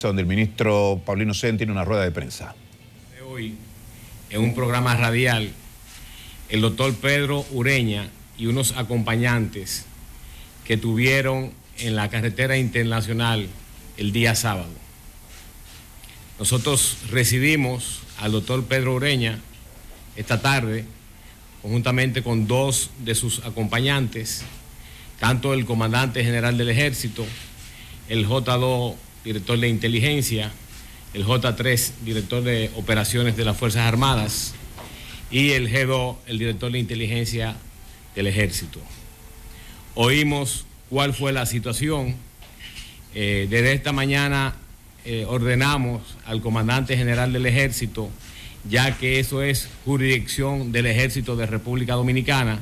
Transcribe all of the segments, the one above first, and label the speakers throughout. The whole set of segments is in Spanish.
Speaker 1: donde el ministro Paulino Sen tiene una rueda de prensa.
Speaker 2: Hoy, en un programa radial, el doctor Pedro Ureña y unos acompañantes que tuvieron en la carretera internacional el día sábado. Nosotros recibimos al doctor Pedro Ureña esta tarde, conjuntamente con dos de sus acompañantes, tanto el comandante general del Ejército, el J2, director de inteligencia, el J3, director de operaciones de las Fuerzas Armadas, y el G2, el director de inteligencia del Ejército. Oímos cuál fue la situación. Desde esta mañana ordenamos al comandante general del Ejército, ya que eso es jurisdicción del Ejército de República Dominicana,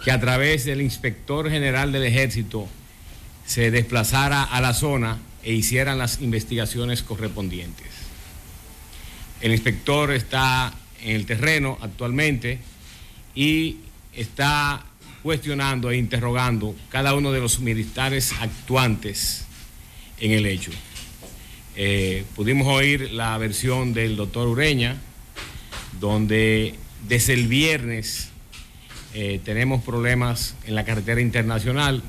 Speaker 2: que a través del inspector general del Ejército se desplazara a la zona e hicieran las investigaciones correspondientes. El inspector está en el terreno actualmente y está cuestionando e interrogando cada uno de los militares actuantes en el hecho. Pudimos oír la versión del doctor Ureña, donde desde el viernes tenemos problemas en la carretera internacional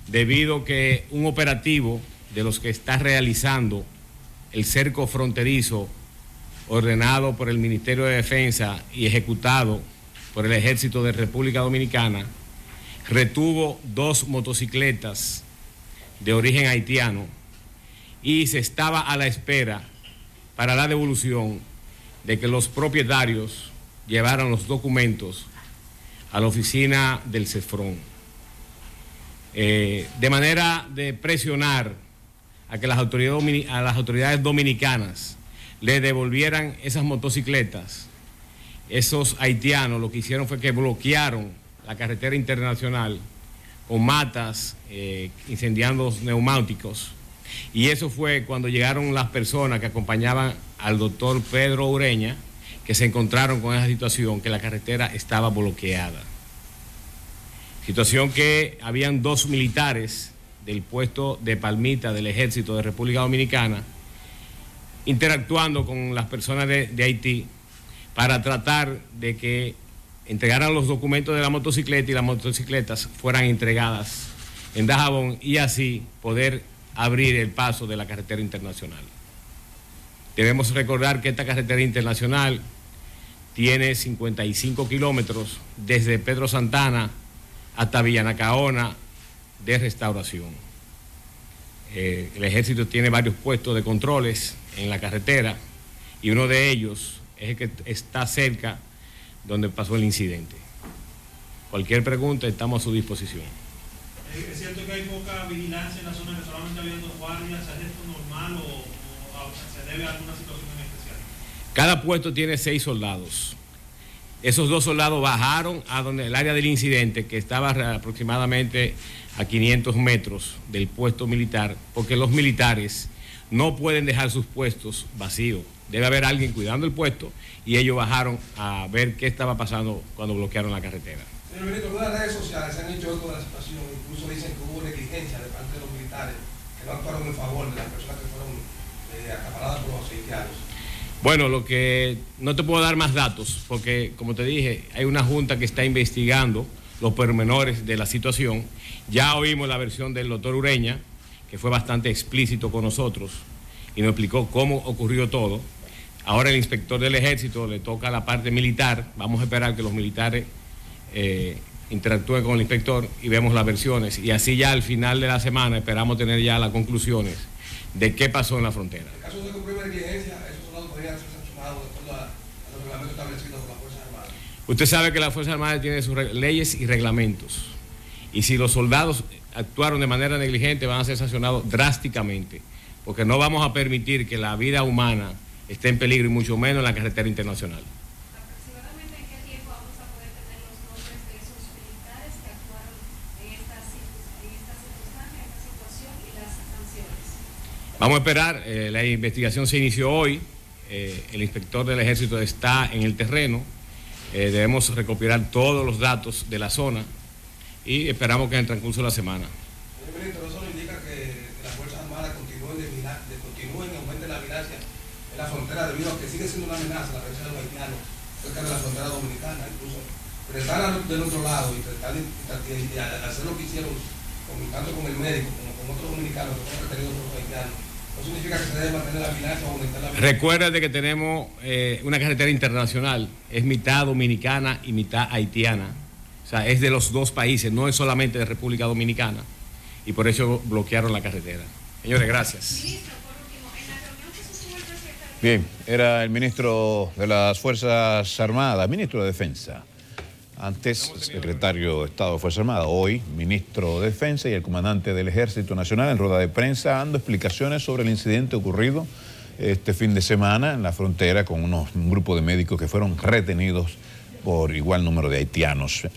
Speaker 2: debido a que un operativo de los que está realizando el cerco fronterizo ordenado por el Ministerio de Defensa y ejecutado por el Ejército de República Dominicana retuvo 2 motocicletas de origen haitiano y se estaba a la espera para la devolución de que los propietarios llevaran los documentos a la oficina del CEFRON. De manera de presionar a que las autoridades dominicanas le devolvieran esas motocicletas, esos haitianos lo que hicieron fue que bloquearon la carretera internacional con matas, incendiando los neumáticos, y eso fue cuando llegaron las personas que acompañaban al doctor Pedro Ureña, que se encontraron con esa situación, que la carretera estaba bloqueada. Situación que habían 2 militares del puesto de Palmita del Ejército de República Dominicana interactuando con las personas de Haití para tratar de que entregaran los documentos de la motocicleta y las motocicletas fueran entregadas en Dajabón y así poder abrir el paso de la carretera internacional. Debemos recordar que esta carretera internacional tiene 55 kilómetros desde Pedro Santana hasta Villanacaona de Restauración. El Ejército tiene varios puestos de controles en la carretera y uno de ellos es el que está cerca donde pasó el incidente. Cualquier pregunta, estamos a su disposición.
Speaker 3: ¿Es cierto que hay poca vigilancia en la zona, que solamente había 2 guardias? ¿Es esto normal o se debe a alguna situación en especial?
Speaker 2: Cada puesto tiene 6 soldados. Esos 2 soldados bajaron a donde el área del incidente, que estaba aproximadamente a 500 metros del puesto militar, porque los militares no pueden dejar sus puestos vacíos. Debe haber alguien cuidando el puesto y ellos bajaron a ver qué estaba pasando cuando bloquearon la carretera.
Speaker 4: Señor ministro, algunas redes sociales se han hecho eco de la situación, incluso dicen que hubo negligencia de parte de los militares, que no actuaron en favor de las personas que fueron acaparadas por los haitianos.
Speaker 2: Bueno, lo que no te puedo dar más datos, porque como te dije, hay una junta que está investigando los pormenores de la situación. Ya oímos la versión del doctor Ureña, que fue bastante explícito con nosotros y nos explicó cómo ocurrió todo. Ahora el inspector del Ejército le toca la parte militar. Vamos a esperar que los militares interactúen con el inspector y vemos las versiones. Y así ya al final de la semana esperamos tener ya las conclusiones de qué pasó en la frontera.
Speaker 4: En caso de cumplir negligencia, esos soldados podrían ser sancionados de acuerdo a los reglamentos establecidos por las Fuerzas Armadas.
Speaker 2: Usted sabe que las Fuerzas Armadas tienen sus leyes y reglamentos. Y si los soldados actuaron de manera negligente, van a ser sancionados drásticamente, porque no vamos a permitir que la vida humana esté en peligro y mucho menos en la carretera internacional.
Speaker 5: ¿Aproximadamente en qué tiempo vamos a poder tener los nombres de esos militares que actuaron en esta circunstancia, en esta situación y las sanciones?
Speaker 2: Vamos a esperar, la investigación se inició hoy, el inspector del Ejército está en el terreno, debemos recopilar todos los datos de la zona y esperamos que en el transcurso de la semana.
Speaker 4: Señor ministro, ¿no solo indica que las Fuerzas Armadas continúen mantener la vigilancia en la frontera debido a que sigue siendo una amenaza la presencia de los haitianos cerca de la frontera dominicana. Incluso estar del otro lado y tratar de hacer lo que hicieron tanto con el médico como con otros dominicanos que fueron retenidos por los haitianos, no significa que se debe mantener la vigilancia o aumentar la vigilancia.
Speaker 2: Recuerda de que tenemos una carretera internacional, es mitad dominicana y mitad haitiana. O sea, es de los dos países, no es solamente de República Dominicana. Y por eso bloquearon la carretera. Señores, gracias.
Speaker 5: Ministro, por último, en la reunión que sostuvo el presidente del
Speaker 1: Bien, era el ministro de las Fuerzas Armadas, ministro de Defensa. Antes, secretario de Estado de Fuerzas Armadas, hoy ministro de Defensa, y el comandante del Ejército Nacional en rueda de prensa dando explicaciones sobre el incidente ocurrido este fin de semana en la frontera con un grupo de médicos que fueron retenidos por igual número de haitianos.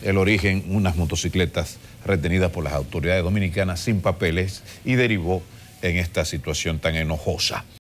Speaker 1: El origen, unas motocicletas retenidas por las autoridades dominicanas sin papeles, y derivó en esta situación tan enojosa.